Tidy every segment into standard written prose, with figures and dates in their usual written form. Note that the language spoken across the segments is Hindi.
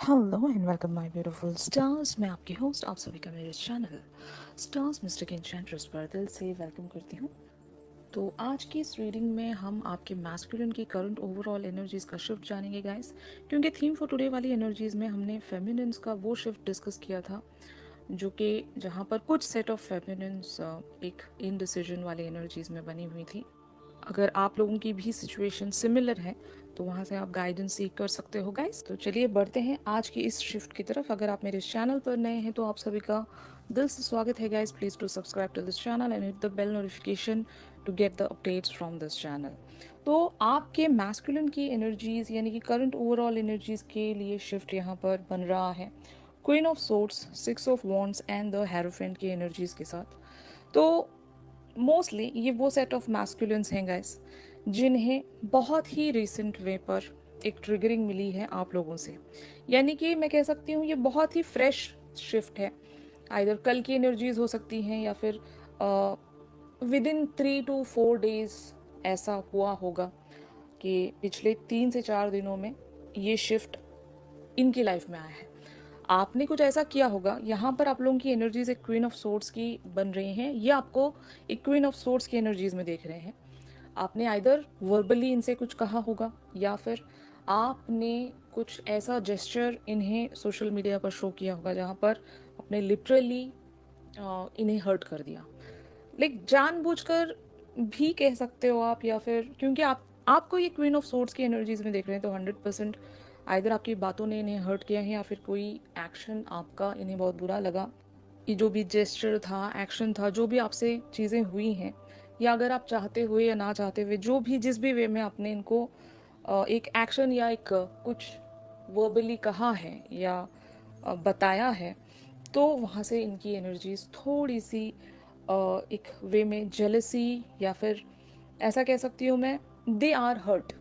Hello and welcome my beautiful stars. मैं आपकी होस्ट आप सभी का मेरे चैनल स्टार्स मिस्टिक एन्चेंट्रेस पर दिल से वेलकम करती हूँ। तो आज की इस रीडिंग में हम आपके मैस्कुलिन की करंट ओवरऑल एनर्जीज का शिफ्ट जानेंगे गाइस, क्योंकि थीम फॉर टुडे वाली एनर्जीज में हमने फेमिनिन्स का वो शिफ्ट डिस्कस किया था जो कि जहाँ पर कुछ सेट ऑफ फेमिनिन्स एक इनडिसीजन वाली एनर्जीज में बनी हुई थी। अगर आप लोगों की भी सिचुएशन सिमिलर है तो वहाँ से आप गाइडेंस सीख कर सकते हो गाइस। तो चलिए बढ़ते हैं आज की इस शिफ्ट की तरफ। अगर आप मेरे चैनल पर नए हैं तो आप सभी का दिल से स्वागत है guys. Please to subscribe to this channel and hit the bell notification to get the updates from this channel. तो आपके मैस्कुलिन की एनर्जीज यानी कि करंट ओवरऑल एनर्जीज के लिए शिफ्ट यहाँ पर बन रहा है queen of swords, six of wands and the hierophant की एनर्जीज के साथ। तो मोस्टली ये वो सेट ऑफ मैस्कुलिन्स हैं गाइस जिन्हें बहुत ही रिसेंट वे पर एक ट्रिगरिंग मिली है आप लोगों से, यानी कि मैं कह सकती हूँ ये बहुत ही फ्रेश शिफ्ट है। आइदर कल की एनर्जीज हो सकती हैं या फिर विद इन 3 to 4 डेज ऐसा हुआ होगा कि पिछले 3 से 4 दिनों में ये शिफ्ट इनकी लाइफ में आया है। आपने कुछ ऐसा किया होगा, यहाँ पर आप लोगों की एनर्जीज एक क्वीन ऑफ सोर्ड्स की बन रही हैं, ये आपको एक क्वीन ऑफ सोर्ड्स की एनर्जीज में देख रहे हैं। आपने आइदर वर्बली इनसे कुछ कहा होगा या फिर आपने कुछ ऐसा जेस्चर इन्हें सोशल मीडिया पर शो किया होगा जहाँ पर आपने लिटरली इन्हें हर्ट कर दिया, लाइक जानबूझकर भी कह सकते हो आप, या फिर क्योंकि आपको ये क्वीन ऑफ सोर्ड्स की एनर्जीज में देख रहे हैं तो 100% आइदर आपकी बातों ने इन्हें हर्ट किया है या फिर कोई एक्शन आपका इन्हें बहुत बुरा लगा। ये जो भी जेस्चर था, एक्शन था, जो भी आपसे चीज़ें हुई हैं, या अगर आप चाहते हुए या ना चाहते हुए जो भी जिस भी वे में आपने इनको एक एक्शन या एक कुछ वर्बली कहा है या बताया है, तो वहाँ से इनकी एनर्जीज थोड़ी सी एक वे में जेलसी या फिर ऐसा कह सकती हूँ मैं, दे आर हर्ट।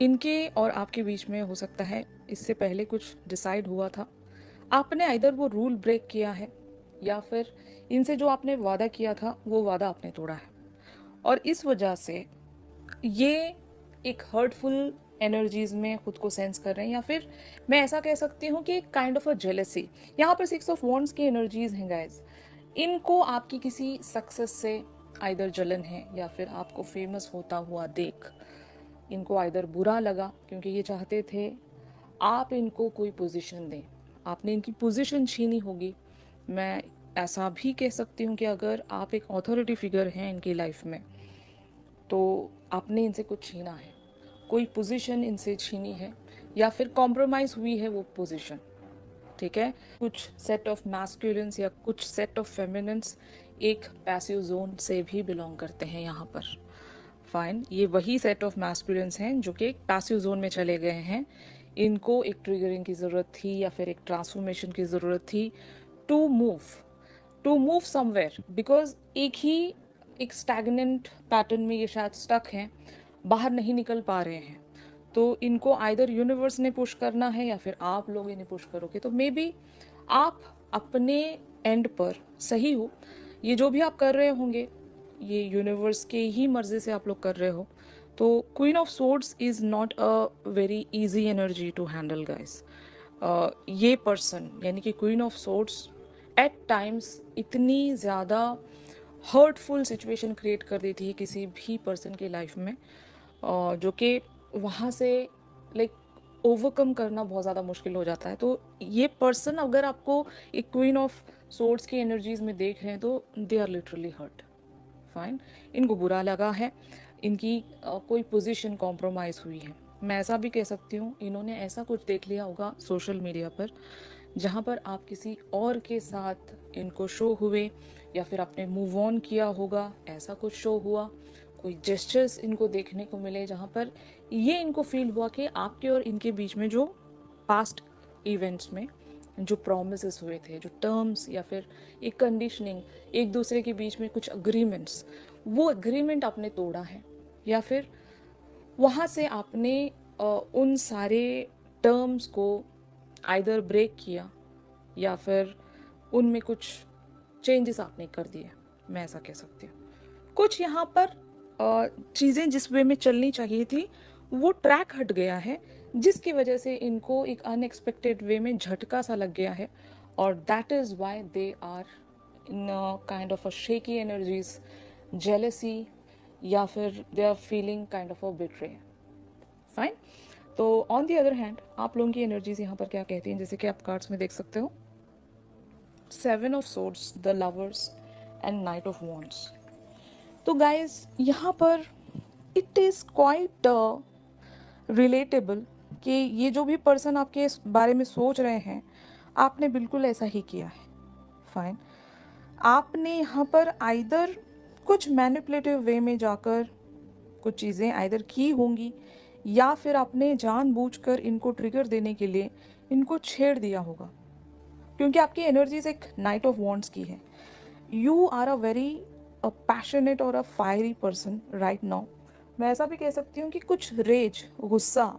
इनके और आपके बीच में हो सकता है इससे पहले कुछ डिसाइड हुआ था, आपने आइदर वो रूल ब्रेक किया है या फिर इनसे जो आपने वादा किया था वो वादा आपने तोड़ा है, और इस वजह से ये एक हर्टफुल एनर्जीज में खुद को सेंस कर रहे हैं, या फिर मैं ऐसा कह सकती हूँ कि एक काइंड ऑफ अ जेलेसी। यहाँ पर सिक्स ऑफ वॉन्ड्स की एनर्जीज हैं गाइज, इनको आपकी किसी सक्सेस से आइदर जलन है या फिर आपको फेमस होता हुआ देख इनको आइदर बुरा लगा, क्योंकि ये चाहते थे आप इनको कोई पोजीशन दें, आपने इनकी पोजीशन छीनी होगी। मैं ऐसा भी कह सकती हूँ कि अगर आप एक अथॉरिटी फिगर हैं इनकी लाइफ में तो आपने इनसे कुछ छीना है, कोई पोजीशन इनसे छीनी है या फिर कॉम्प्रोमाइज़ हुई है वो पोजीशन। ठीक है, कुछ सेट ऑफ मैस्कुलिन्स या कुछ सेट ऑफ फेमिनिन्स एक पैसिव जोन से भी बिलोंग करते हैं यहाँ पर। फाइन, ये वही सेट ऑफ मैस्कुलिन्स हैं जो कि एक पैसिव जोन में चले गए हैं। इनको एक ट्रिगरिंग की ज़रूरत थी या फिर एक ट्रांसफॉर्मेशन की ज़रूरत थी टू मूव समवेयर, बिकॉज एक स्टैगनेंट पैटर्न में ये शायद स्टक हैं, बाहर नहीं निकल पा रहे हैं। तो इनको आइदर यूनिवर्स ने पुश करना है या फिर आप लोग इन्हें पुश करोगे। तो मे बी आप अपने एंड पर सही हो, ये जो भी आप कर रहे होंगे ये यूनिवर्स के ही मर्जी से आप लोग कर रहे हो। तो queen of swords is not a very easy energy to handle guys. ये पर्सन यानी कि queen of swords at times इतनी ज़्यादा हर्टफुल सिचुएशन क्रिएट कर देती है किसी भी पर्सन की लाइफ में, जो कि वहाँ से लाइक ओवरकम करना बहुत ज़्यादा मुश्किल हो जाता है। तो ये पर्सन अगर आपको एक क्वीन ऑफ सोर्ड्स की एनर्जीज में देख रहे हैं तो they are literally hurt. Fine, इनको बुरा लगा है, इनकी कोई पोजीशन कॉम्प्रोमाइज़ हुई है। मैं ऐसा भी कह सकती हूँ इन्होंने ऐसा कुछ देख लिया होगा सोशल मीडिया पर जहाँ पर आप किसी और के साथ इनको शो हुए या फिर आपने मूव ऑन किया होगा, ऐसा कुछ शो हुआ, कोई जेस्चर्स इनको देखने को मिले जहाँ पर ये इनको फील हुआ कि आपके और इनके बीच में जो पास्ट इवेंट्स में जो प्रोमिसेस हुए थे, जो टर्म्स या फिर एक कंडीशनिंग, एक दूसरे के बीच में कुछ अग्रीमेंट्स, वो अग्रीमेंट आपने तोड़ा है या फिर वहाँ से आपने उन सारे टर्म्स को आइदर ब्रेक किया या फिर उनमें कुछ चेंजेस आपने कर दिए। मैं ऐसा कह सकती हूँ कुछ यहाँ पर चीज़ें जिस वे में चलनी चाहिए थी वो ट्रैक हट गया है, जिसकी वजह से इनको एक अनएक्सपेक्टेड वे में झटका सा लग गया है, और that is why they are in kind of a shaky energies, jealousy, या फिर they are feeling kind of a betray. Fine. तो ऑन दी अदर हैंड आप लोगों की एनर्जीज यहाँ पर क्या कहती हैं, जैसे कि आप कार्ड्स में देख सकते हो, 7 of swords, the lovers and night of wands. तो गाइज यहाँ पर इट इज़ क्वाइट रिलेटेबल कि ये जो भी पर्सन आपके इस बारे में सोच रहे हैं, आपने बिल्कुल ऐसा ही किया है। फाइन। आपने यहाँ पर आइदर कुछ मैनिपुलेटिव वे में जाकर कुछ चीज़ें आइदर की होंगी, या फिर आपने जानबूझकर इनको ट्रिगर देने के लिए इनको छेड़ दिया होगा, क्योंकि आपकी एनर्जीज एक नाइट ऑफ वॉन्ड्स की है। You are a very passionate और a fiery person right now. मैं ऐसा भी कह सकती हूँ कि कुछ रेज, गुस्सा,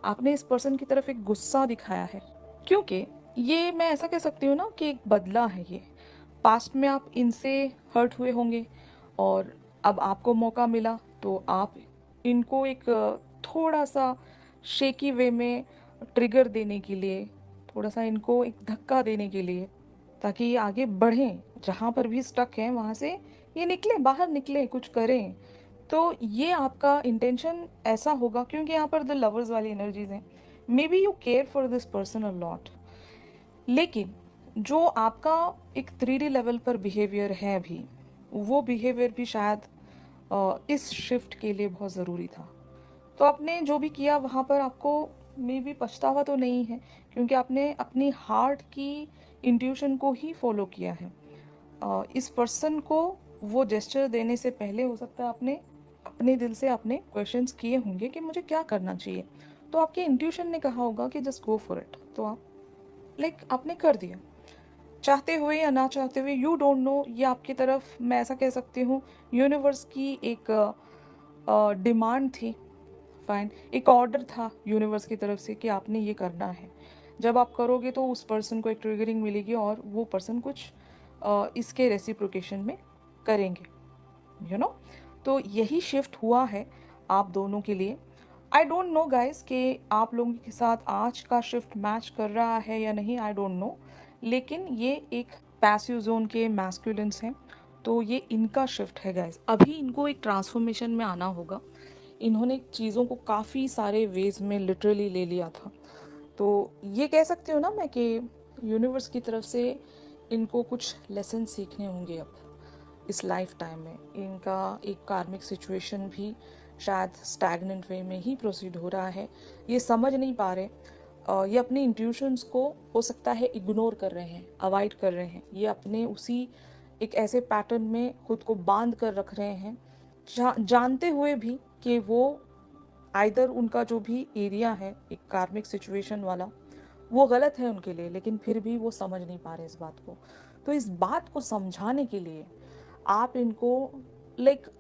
आपने इस पर्सन की तरफ एक गुस्सा दिखाया है, क्योंकि ये मैं ऐसा कह सकती हूँ ना कि एक बदला है ये। पास्ट में आप इनसे हर्ट हुए होंगे और अब आपको मौका मिला तो आप इनको एक थोड़ा सा शेकी वे में ट्रिगर देने के लिए, थोड़ा सा इनको एक धक्का देने के लिए, ताकि ये आगे बढ़ें, जहाँ पर भी स्टक हैं वहाँ से ये निकले, बाहर निकले, कुछ करें। तो ये आपका इंटेंशन ऐसा होगा, क्योंकि यहाँ पर द लवर्स वाली एनर्जीज हैं। May be you care for this person a lot, लेकिन जो आपका एक 3D लेवल पर बिहेवियर है अभी, वो बिहेवियर भी शायद इस शिफ्ट के लिए बहुत ज़रूरी था। तो आपने जो भी किया वहाँ पर आपको मे बी पछतावा तो नहीं है, क्योंकि आपने अपनी हार्ट की इंट्यूशन को ही फॉलो किया है। इस पर्सन को वो जेस्चर देने से पहले हो सकता है आपने अपने दिल से आपने क्वेश्चंस किए होंगे कि मुझे क्या करना चाहिए, तो आपके इंट्यूशन ने कहा होगा कि जस्ट गो फॉर इट, तो आप आपने कर दिया, चाहते हुए या ना चाहते हुए, यू डोंट नो। ये आपकी तरफ मैं ऐसा कह सकती हूँ यूनिवर्स की एक डिमांड थी। फाइन। एक ऑर्डर था यूनिवर्स की तरफ से कि आपने ये करना है। जब आप करोगे तो उस पर्सन को एक ट्रिगरिंग मिलेगी और वो पर्सन कुछ इसके रेसिप्रोकेशन में करेंगे, यू नो। तो यही शिफ्ट हुआ है आप दोनों के लिए। आई डोंट नो गाइस कि आप लोगों के साथ आज का शिफ्ट मैच कर रहा है या नहीं, आई डोंट नो, लेकिन ये एक पैसिव जोन के मैस्कुलिन्स हैं, तो ये इनका शिफ्ट है गाइस। अभी इनको एक ट्रांसफॉर्मेशन में आना होगा। इन्होंने चीज़ों को काफ़ी सारे वेज में लिटरली ले लिया था, तो ये कह सकती हूँ ना मैं कि यूनिवर्स की तरफ से इनको कुछ लेसन सीखने होंगे अब इस लाइफ टाइम में। इनका एक कार्मिक सिचुएशन भी शायद स्टैगनेंट वे में ही प्रोसीड हो रहा है, ये समझ नहीं पा रहे। ये अपने इंट्यूशंस को हो सकता है इग्नोर कर रहे हैं, अवॉइड कर रहे हैं। ये अपने उसी एक ऐसे पैटर्न में खुद को बांध कर रख रहे हैं, जानते हुए भी कि वो आइदर उनका जो भी एरिया है एक कार्मिक सिचुएशन वाला, वो गलत है उनके लिए, लेकिन फिर भी वो समझ नहीं पा रहे इस बात को। तो इस बात को समझाने के लिए आप इनको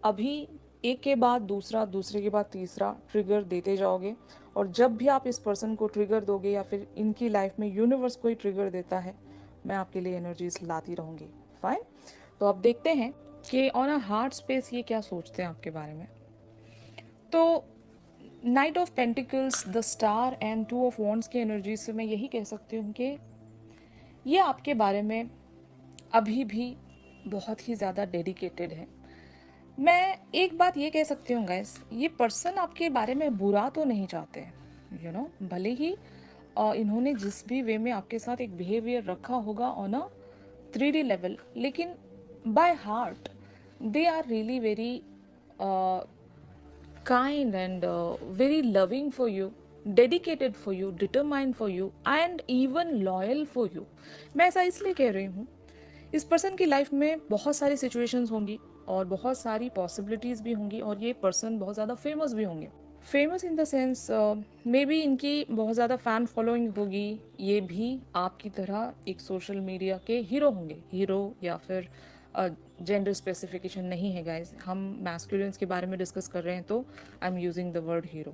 अभी एक के बाद दूसरा, दूसरे के बाद तीसरा ट्रिगर देते जाओगे, और जब भी आप इस पर्सन को ट्रिगर दोगे या फिर इनकी लाइफ में यूनिवर्स कोई ट्रिगर देता है, मैं आपके लिए एनर्जीज लाती रहूँगी। फाइन। तो अब देखते हैं कि ऑन अ हार्ट स्पेस ये क्या सोचते हैं आपके बारे में। तो night of pentacles, the star and 2 of wands की एनर्जी से मैं यही कह सकती हूँ कि ये आपके बारे में अभी भी बहुत ही ज़्यादा डेडिकेटेड है। मैं एक बात ये कह सकती हूँ गाइस, ये पर्सन आपके बारे में बुरा तो नहीं चाहते, यू नो। भले ही इन्होंने जिस भी वे में आपके साथ एक बिहेवियर रखा होगा ऑन अ 3D लेवल, लेकिन by heart they are really very kind and very loving for you, dedicated for you, determined for you and even loyal for you। मैं ऐसा इसलिए कह रही हूँ, इस पर्सन की लाइफ में बहुत सारी सिचुएशंस होंगी और बहुत सारी पॉसिबिलिटीज़ भी होंगी, और ये पर्सन बहुत ज़्यादा फेमस भी होंगे। Famous in the sense may be इनकी बहुत ज़्यादा फ़ैन फॉलोइंग होगी। ये भी आपकी तरह एक सोशल मीडिया के हीरो होंगे, हीरो या फिर जेंडर स्पेसिफिकेशन नहीं है गाइज, हम मैस्कुलिन्स के बारे में डिस्कस कर रहे हैं, तो I am using the word hero.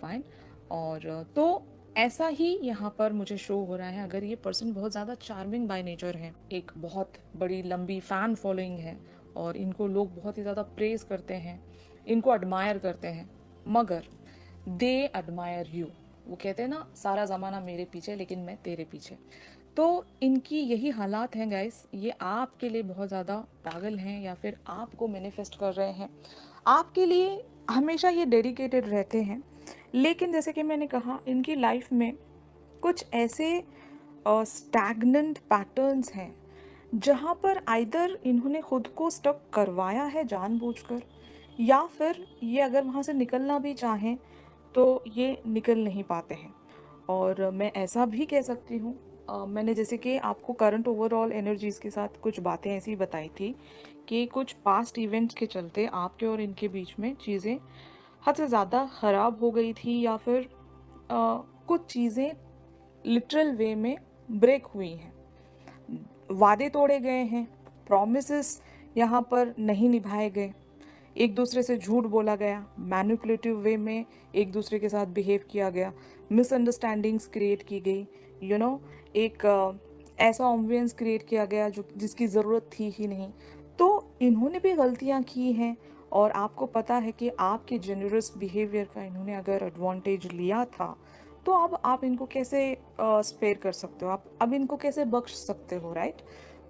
Fine. और तो ऐसा ही यहाँ पर मुझे शो हो रहा है। अगर ये पर्सन बहुत ज़्यादा चार्मिंग बाय नेचर है, एक बहुत बड़ी लंबी फ़ैन फॉलोइंग है और इनको लोग बहुत ही ज़्यादा प्रेज करते हैं, इनको एडमायर करते हैं, मगर दे एडमायर यू, वो कहते हैं ना, सारा ज़माना मेरे पीछे लेकिन मैं तेरे पीछे। तो इनकी यही हालात हैं गाइस, ये आपके लिए बहुत ज़्यादा पागल हैं या फिर आपको मैनिफेस्ट कर रहे हैं, आपके लिए हमेशा ये डेडिकेटेड रहते हैं। लेकिन जैसे कि मैंने कहा, इनकी लाइफ में कुछ ऐसे स्टैग्नेंट पैटर्न्स हैं जहाँ पर आइदर इन्होंने खुद को स्टक करवाया है जानबूझकर, या फिर ये अगर वहाँ से निकलना भी चाहें तो ये निकल नहीं पाते हैं। और मैं ऐसा भी कह सकती हूँ, मैंने जैसे कि आपको करंट ओवरऑल एनर्जीज़ के साथ कुछ बातें ऐसी बताई थी कि कुछ पास्ट इवेंट्स के चलते आपके और इनके बीच में चीज़ें हद से ज़्यादा ख़राब हो गई थी, या फिर कुछ चीज़ें लिटरल वे में ब्रेक हुई हैं, वादे तोड़े गए हैं, प्रॉमिसेस यहाँ पर नहीं निभाए गए, एक दूसरे से झूठ बोला गया, मैनिपुलेटिव वे में एक दूसरे के साथ बिहेव किया गया, मिसअंडरस्टैंडिंग्स क्रिएट की गई, एक ऐसा एम्बियंस क्रिएट किया गया जो जिसकी ज़रूरत थी ही नहीं। तो इन्होंने भी गलतियाँ की हैं, और आपको पता है कि आपके जेनरस बिहेवियर का इन्होंने अगर एडवांटेज लिया था, तो अब आप इनको कैसे स्पेयर कर सकते हो, आप अब इनको कैसे बख्श सकते हो, राइट?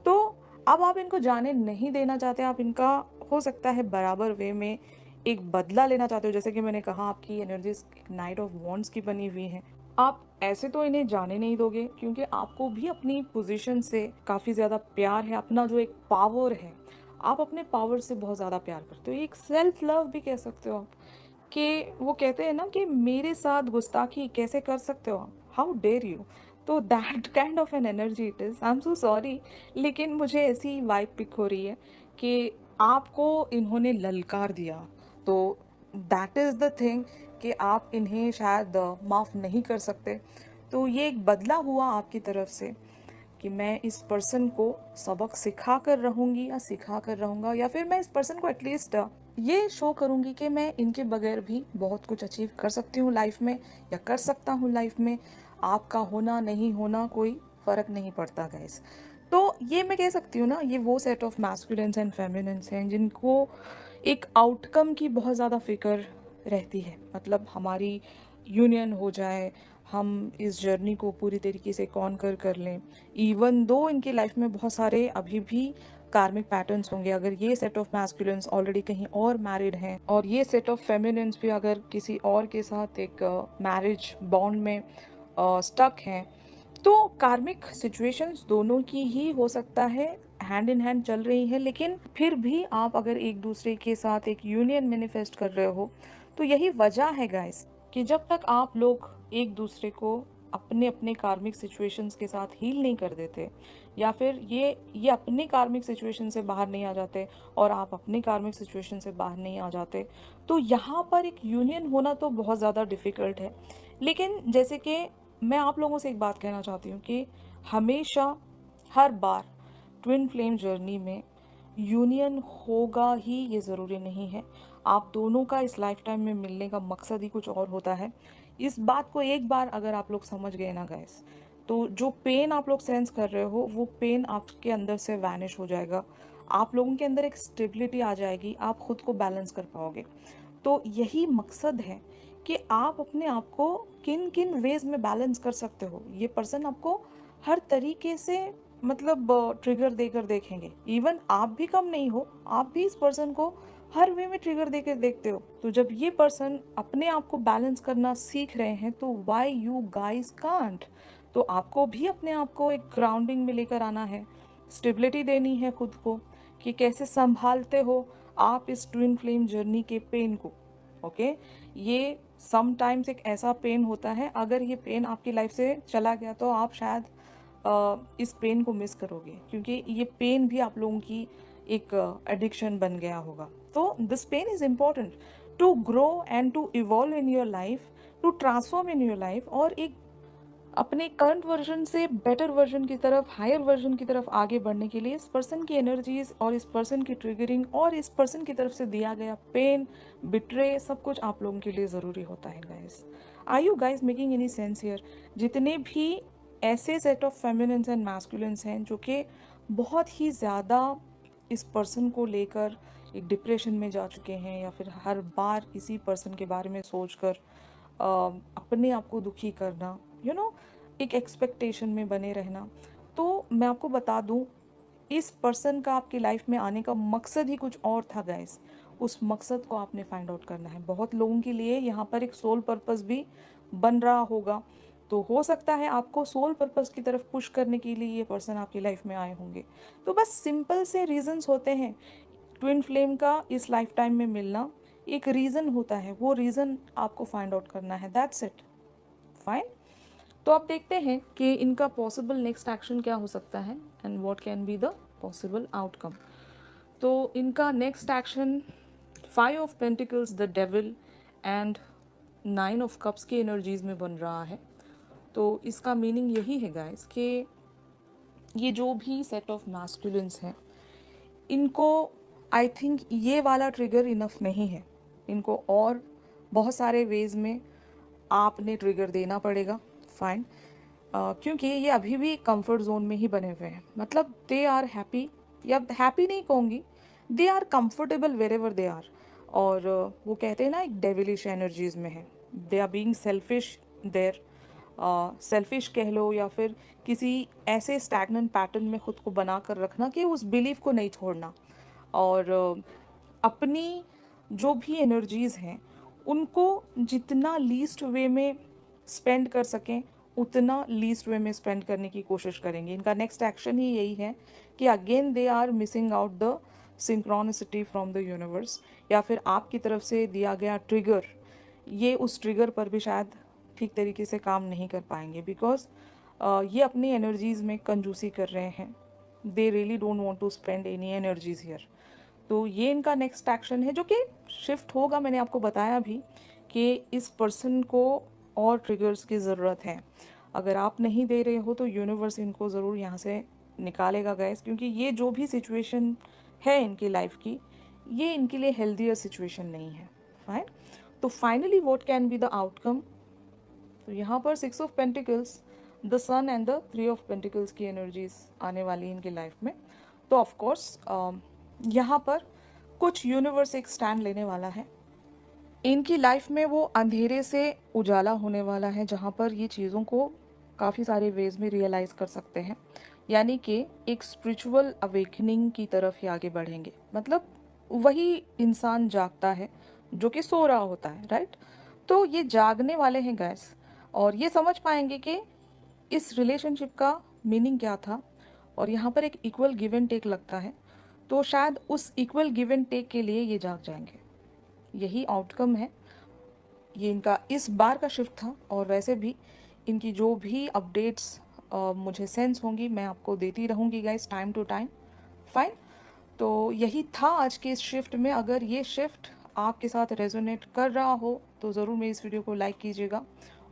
तो अब आप इनको जाने नहीं देना चाहते, आप इनका हो सकता है बराबर वे में एक बदला लेना चाहते हो। जैसे कि मैंने कहा, आपकी एनर्जीज नाइट ऑफ वॉन्ड्स की बनी हुई है। आप ऐसे तो इन्हें जाने नहीं दोगे, क्योंकि आपको भी अपनी पोजीशन से काफ़ी ज़्यादा प्यार है, अपना जो एक पावर है, आप अपने पावर से बहुत ज़्यादा प्यार करते हो, एक सेल्फ लव भी कह सकते हो आप। कि वो कहते हैं ना कि मेरे साथ गुस्ताखी कैसे कर सकते हो आप, हाउ डेयर यू। तो that kind of an energy it is, I am so sorry, लेकिन मुझे ऐसी वाइब पिक हो रही है कि आपको इन्होंने ललकार दिया, तो दैट इज़ द थिंग कि आप इन्हें शायद माफ़ नहीं कर सकते। तो ये एक बदला हुआ आपकी तरफ से कि मैं इस पर्सन को सबक सिखा कर रहूँगी या सिखा कर रहूँगा, या फिर मैं इस पर्सन को एटलीस्ट ये शो करूँगी कि मैं इनके बगैर भी बहुत कुछ अचीव कर सकती हूँ लाइफ में, या कर सकता हूँ लाइफ में। आपका होना नहीं होना कोई फ़र्क नहीं पड़ता गाइस। तो ये मैं कह सकती हूँ ना, ये वो set of masculines and feminines हैं जिनको एक आउटकम की बहुत ज़्यादा फिक्र रहती है, मतलब हमारी यूनियन हो जाए, हम इस जर्नी को पूरी तरीके से कॉन्कर कर लें। इवन दो इनकी लाइफ में बहुत सारे अभी भी कार्मिक पैटर्न्स होंगे, अगर ये सेट ऑफ मैस्कुलिन्स ऑलरेडी कहीं और मैरिड हैं, और ये सेट ऑफ फेमिनिन्स भी अगर किसी और के साथ एक मैरिज बॉन्ड में स्टक हैं, तो कार्मिक सिचुएशंस दोनों की ही हो सकता है हैंड इन हैंड चल रही है। लेकिन फिर भी आप अगर एक दूसरे के साथ एक यूनियन मैनिफेस्ट कर रहे हो, तो यही वजह है गाइस कि जब तक आप लोग एक दूसरे को अपने अपने कार्मिक सिचुएशंस के साथ हील नहीं कर देते, या फिर ये अपने कार्मिक सिचुएशन से बाहर नहीं आ जाते और आप अपने कार्मिक सिचुएशन से बाहर नहीं आ जाते, तो यहाँ पर एक यूनियन होना तो बहुत ज़्यादा डिफ़िकल्ट है। लेकिन जैसे कि मैं आप लोगों से एक बात कहना चाहती हूँ कि हमेशा, हर बार ट्विन फ्लेम जर्नी में यूनियन होगा ही ये ज़रूरी नहीं है। आप दोनों का इस लाइफ टाइम में मिलने का मकसद ही कुछ और होता है। इस बात को एक बार अगर आप लोग समझ गए ना गाइस, तो जो पेन आप लोग सेंस कर रहे हो, वो पेन आपके अंदर से वैनिश हो जाएगा। आप लोगों के अंदर एक स्टेबिलिटी आ जाएगी, आप खुद को बैलेंस कर पाओगे। तो यही मकसद है कि आप अपने आप को किन किन वेज में बैलेंस कर सकते हो। ये पर्सन आपको हर तरीके से, मतलब ट्रिगर देकर देखेंगे। इवन आप भी कम नहीं हो, आप भी इस पर्सन को हर वे में ट्रिगर देकर देखते हो। तो जब ये पर्सन अपने आप को बैलेंस करना सीख रहे हैं, तो व्हाई यू गाइस कांट। तो आपको भी अपने आप को एक ग्राउंडिंग में लेकर आना है, स्टेबिलिटी देनी है खुद को, कि कैसे संभालते हो आप इस ट्विन फ्लेम जर्नी के पेन को। ओके, ये समटाइम्स एक ऐसा पेन होता है, अगर ये पेन आपकी लाइफ से चला गया तो आप शायद इस पेन को मिस करोगे, क्योंकि ये पेन भी आप लोगों की एक एडिक्शन बन गया होगा। तो this pain is important to grow and to evolve in your life, to transform in your life, और एक अपने करंट वर्जन से बेटर वर्जन की तरफ, हायर वर्जन की तरफ आगे बढ़ने के लिए इस पर्सन की एनर्जीज और इस पर्सन की ट्रिगरिंग और इस पर्सन की तरफ से दिया गया पेन, बिट्रे, सब कुछ आप लोगों के लिए ज़रूरी होता है guys. Are you guys making any sense here? जितने भी ऐसे set of feminines and masculines हैं जो कि बहुत ही ज़्यादा इस पर्सन को लेकर एक डिप्रेशन में जा चुके हैं, या फिर हर बार इसी पर्सन के बारे में सोचकर अपने आप को दुखी करना, एक एक्सपेक्टेशन में बने रहना। तो मैं आपको बता दूं, इस पर्सन का आपकी लाइफ में आने का मकसद ही कुछ और था गाइस। उस मकसद को आपने फाइंड आउट करना है। बहुत लोगों के लिए यहाँ पर एक सोल पर्पस भी बन रहा होगा, तो हो सकता है आपको सोल पर्पस की तरफ पुश करने के लिए ये पर्सन आपकी लाइफ में आए होंगे। तो बस सिंपल से रीजंस होते हैं। ट्विन फ्लेम का इस लाइफ टाइम में मिलना एक रीज़न होता है, वो रीज़न आपको फाइंड आउट करना है, दैट्स इट। फाइन। तो आप देखते हैं कि इनका पॉसिबल नेक्स्ट एक्शन क्या हो सकता है and what can be the possible outcome. तो इनका next action 5 of pentacles, the devil and 9 of cups की एनर्जीज में बन रहा है। तो इसका मीनिंग यही है गाइस कि ये जो भी सेट ऑफ मैस्कुलिन्स हैं, इनको आई थिंक ये वाला ट्रिगर इनफ नहीं है। इनको और बहुत सारे वेज में आपने ट्रिगर देना पड़ेगा। फाइन। क्योंकि ये अभी भी कंफर्ट जोन में ही बने हुए हैं, मतलब दे आर हैप्पी, या हैप्पी नहीं कहूँगी, they are comfortable wherever they are. और वो कहते हैं ना, एक डेविलिश एनर्जीज में है, they are being selfish there. Selfish कह लो, या फिर किसी ऐसे स्टैग्नेंट पैटर्न में खुद को बना कर रखना कि उस बिलीफ को नहीं छोड़ना। और अपनी जो भी एनर्जीज़ हैं उनको जितना लीस्ट वे में स्पेंड कर सकें उतना लीस्ट वे में स्पेंड करने की कोशिश करेंगे। इनका नेक्स्ट एक्शन ही यही है कि again they are missing out the synchronicity from the universe, या फिर आपकी तरफ से दिया गया ट्रिगर, ये उस ट्रिगर पर भी शायद ठीक तरीके से काम नहीं कर पाएंगे, बिकॉज ये अपनी एनर्जीज़ में कंजूसी कर रहे हैं। They really don't want to spend any energies here. तो ये इनका नेक्स्ट एक्शन है जो कि शिफ्ट होगा। मैंने आपको बताया भी कि इस पर्सन को और ट्रिगर्स की ज़रूरत है। अगर आप नहीं दे रहे हो तो यूनिवर्स इनको ज़रूर यहाँ से निकालेगा गाइस, क्योंकि ये जो भी सिचुएशन है इनकी लाइफ की, ये इनके लिए हेल्दियर सिचुएशन नहीं है। फाइन। तो finally what can be the outcome. तो यहाँ पर 6 of pentacles, the sun and the 3 of pentacles की एनर्जीज आने वाली इनकी लाइफ में। तो ऑफकोर्स यहाँ पर कुछ यूनिवर्स एक स्टैंड लेने वाला है। इनकी लाइफ में वो अंधेरे से उजाला होने वाला है, जहाँ पर ये चीज़ों को काफ़ी सारे वेज में रियलाइज़ कर सकते हैं। यानी कि एक स्पिरिचुअल अवेकनिंग की तरफ ही आगे बढ़ेंगे। मतलब वही इंसान जागता है जो कि सो रहा होता है, राइट। तो ये जागने वाले हैं गैस, और ये समझ पाएंगे कि इस रिलेशनशिप का मीनिंग क्या था। और यहाँ पर एक इक्वल गिव एंड टेक लगता है, तो शायद उस इक्वल गिव एंड टेक के लिए ये जाग जाएंगे। यही आउटकम है। ये इनका इस बार का शिफ्ट था, और वैसे भी इनकी जो भी अपडेट्स मुझे सेंस होंगी मैं आपको देती रहूँगी guys, time to time. Fine. तो यही था आज के इस शिफ्ट में। अगर ये शिफ्ट आपके साथ रेजोनेट कर रहा हो तो ज़रूर मेरी इस वीडियो को लाइक कीजिएगा।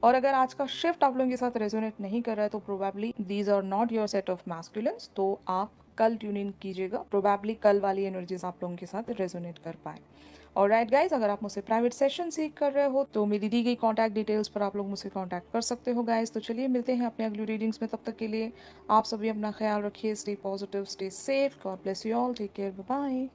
और अगर आज का शिफ्ट आप लोगों के साथ रेजोनेट नहीं कर रहा है तो probably these are not your set of masculines, तो आप कल ट्यून इन कीजिएगा। प्रोबेबली कल वाली एनर्जीज आप लोगों के साथ रेजोनेट कर पाए। और राइट गाइज, अगर आप मुझसे प्राइवेट सेशन सीख कर रहे हो तो मेरी दी गई कॉन्टैक्ट डिटेल्स पर आप लोग मुझसे कॉन्टैक्ट कर सकते हो गाइज। तो चलिए मिलते हैं अपने अगली रीडिंग्स में। तब तक के लिए आप सभी अपना ख्याल रखिए। Stay positive, stay safe, god bless you all, take care, bye bye.